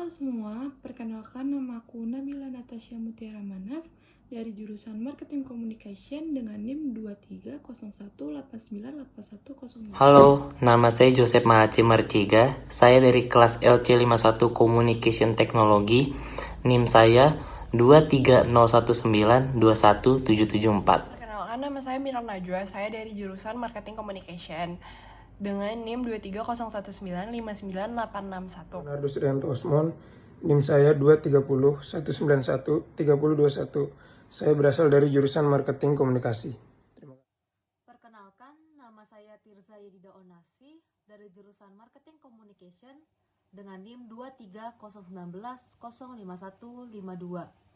Halo semua, perkenalkan nama aku Nabila Natasha Mutiara Manaf dari jurusan Marketing Communication dengan NIM 2301898105. Halo, nama saya Joseph Mahaci Marciga. Saya dari kelas LC51 Communication Technology. NIM saya 23019217774. Perkenalkan, nama saya Miran Najwa, saya dari jurusan Marketing Communication dengan NIM 23019598661. Leonardo Sudianto Osmon, NIM saya 2301913013021. Saya berasal dari jurusan Marketing Komunikasi. Perkenalkan, nama saya Tirza Yedida Onasi dari jurusan Marketing Communication dengan NIM 2301905105152.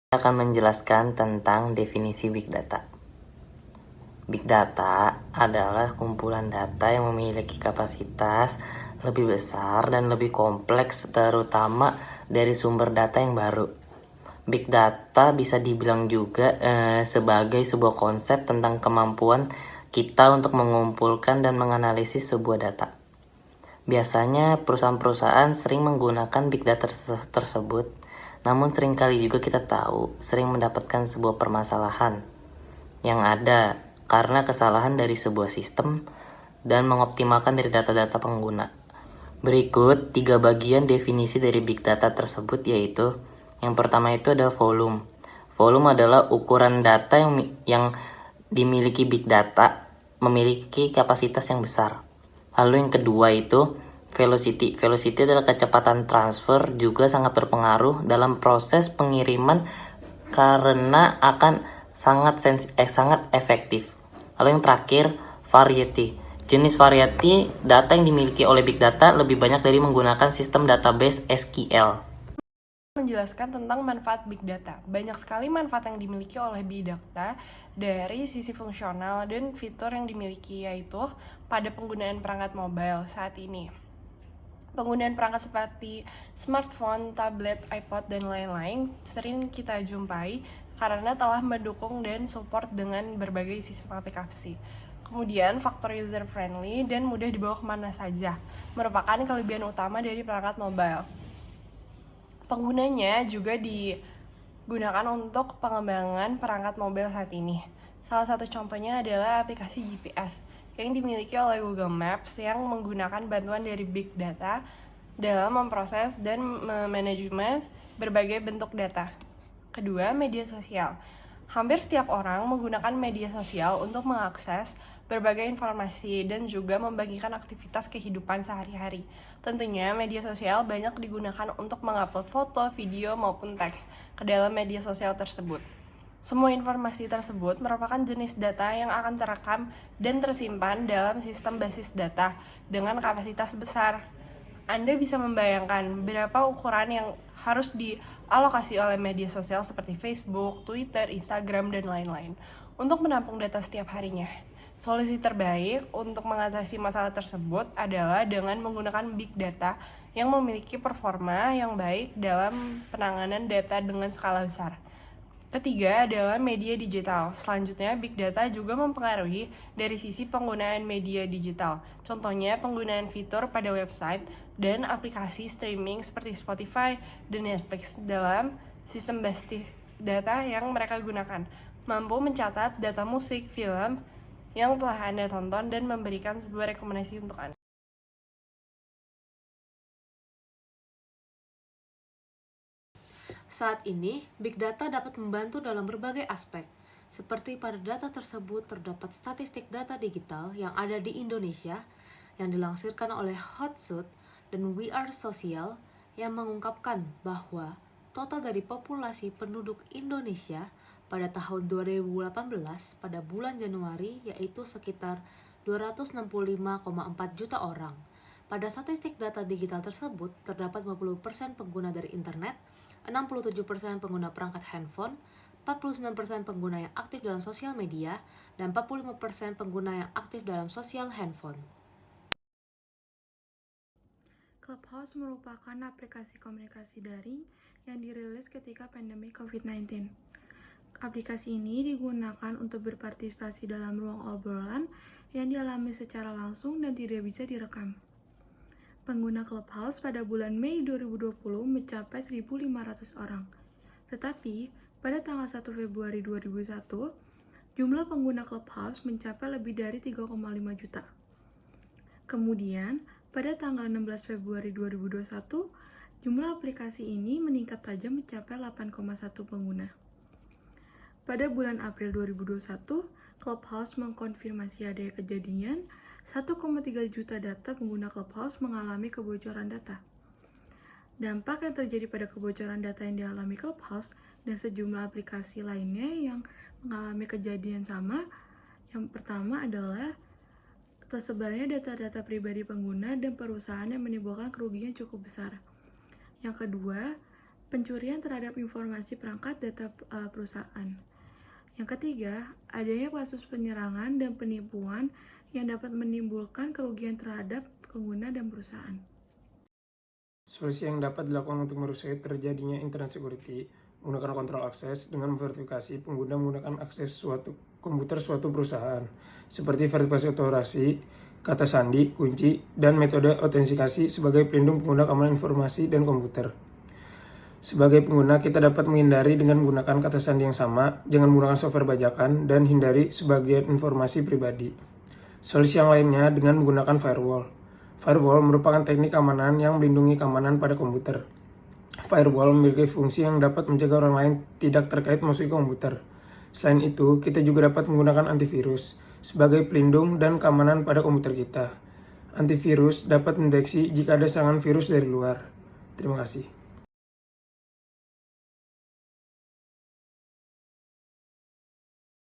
Saya akan menjelaskan tentang definisi Big Data. Big Data adalah kumpulan data yang memiliki kapasitas lebih besar dan lebih kompleks, terutama dari sumber data yang baru. Big Data bisa dibilang juga sebagai sebuah konsep tentang kemampuan kita untuk mengumpulkan dan menganalisis sebuah data. Biasanya perusahaan-perusahaan sering menggunakan Big Data tersebut, namun seringkali juga kita tahu sering mendapatkan sebuah permasalahan yang ada karena kesalahan dari sebuah sistem dan mengoptimalkan dari data-data pengguna. Berikut 3 bagian definisi dari Big Data tersebut, yaitu yang pertama itu ada volume. Volume adalah ukuran data yang dimiliki Big Data memiliki kapasitas yang besar. Lalu yang kedua itu velocity. Velocity adalah kecepatan transfer, juga sangat berpengaruh dalam proses pengiriman karena akan sangat efektif. Lalu yang terakhir, variety. Jenis variety data yang dimiliki oleh Big Data lebih banyak dari menggunakan sistem database SQL. Menjelaskan tentang manfaat Big Data. Banyak sekali manfaat yang dimiliki oleh Big Data dari sisi fungsional dan fitur yang dimiliki, yaitu pada penggunaan perangkat mobile saat ini. Penggunaan perangkat seperti smartphone, tablet, iPod, dan lain-lain sering kita jumpai karena telah mendukung dan support dengan berbagai sistem aplikasi. Kemudian, faktor user-friendly dan mudah dibawa kemana saja merupakan kelebihan utama dari perangkat mobile. Penggunanya juga digunakan untuk pengembangan perangkat mobile saat ini. Salah satu contohnya adalah aplikasi GPS yang dimiliki oleh Google Maps yang menggunakan bantuan dari Big Data dalam memproses dan memanajemen berbagai bentuk data. Kedua, media sosial. Hampir setiap orang menggunakan media sosial untuk mengakses berbagai informasi dan juga membagikan aktivitas kehidupan sehari-hari. Tentunya media sosial banyak digunakan untuk mengupload foto, video, maupun teks ke dalam media sosial tersebut. Semua informasi tersebut merupakan jenis data yang akan terekam dan tersimpan dalam sistem basis data dengan kapasitas besar. Anda bisa membayangkan berapa ukuran yang harus dialokasi oleh media sosial seperti Facebook, Twitter, Instagram, dan lain-lain untuk menampung data setiap harinya. Solusi terbaik untuk mengatasi masalah tersebut adalah dengan menggunakan Big Data yang memiliki performa yang baik dalam penanganan data dengan skala besar. Ketiga adalah media digital. Selanjutnya, Big Data juga mempengaruhi dari sisi penggunaan media digital. Contohnya, penggunaan fitur pada website dan aplikasi streaming seperti Spotify dan Netflix dalam sistem basis data yang mereka gunakan, mampu mencatat data musik, film yang telah Anda tonton dan memberikan sebuah rekomendasi untuk Anda. Saat ini, Big Data dapat membantu dalam berbagai aspek. Seperti pada data tersebut terdapat statistik data digital yang ada di Indonesia yang dilansirkan oleh Hotsuite dan We Are Social yang mengungkapkan bahwa total dari populasi penduduk Indonesia pada tahun 2018 pada bulan Januari yaitu sekitar 265,4 juta orang. Pada statistik data digital tersebut terdapat 50% pengguna dari internet, 67% pengguna perangkat handphone, 49% pengguna yang aktif dalam sosial media, dan 45% pengguna yang aktif dalam sosial handphone. Clubhouse merupakan aplikasi komunikasi daring yang dirilis ketika pandemi COVID-19. Aplikasi ini digunakan untuk berpartisipasi dalam ruang obrolan yang dialami secara langsung dan tidak bisa direkam. Pengguna Clubhouse pada bulan Mei 2020 mencapai 1.500 orang. Tetapi, pada tanggal 1 Februari 2001, jumlah pengguna Clubhouse mencapai lebih dari 3,5 juta. Kemudian, pada tanggal 16 Februari 2021, jumlah aplikasi ini meningkat tajam mencapai 8,1 pengguna. Pada bulan April 2021, Clubhouse mengkonfirmasi adanya kejadian 1,3 juta data pengguna Clubhouse mengalami kebocoran data. Dampak yang terjadi pada kebocoran data yang dialami Clubhouse dan sejumlah aplikasi lainnya yang mengalami kejadian sama. Yang pertama adalah tersebarnya data-data pribadi pengguna dan perusahaan yang menimbulkan kerugian cukup besar. Yang kedua, pencurian terhadap informasi perangkat data perusahaan. Yang ketiga, adanya kasus penyerangan dan penipuan yang dapat menimbulkan kerugian terhadap pengguna dan perusahaan. Solusi yang dapat dilakukan untuk merusak terjadinya internet security menggunakan kontrol akses dengan memverifikasi pengguna menggunakan akses komputer suatu perusahaan, seperti verifikasi otorasi, kata sandi, kunci, dan metode autentikasi sebagai pelindung pengguna keamanan informasi dan komputer. Sebagai pengguna, kita dapat menghindari dengan menggunakan kata sandi yang sama, jangan menggunakan software bajakan, dan hindari sebagian informasi pribadi. Solusi yang lainnya dengan menggunakan firewall. Firewall merupakan teknik keamanan yang melindungi keamanan pada komputer. Firewall memiliki fungsi yang dapat mencegah orang lain tidak terkait masuk ke komputer. Selain itu, kita juga dapat menggunakan antivirus sebagai pelindung dan keamanan pada komputer kita. Antivirus dapat mendeteksi jika ada serangan virus dari luar. Terima kasih.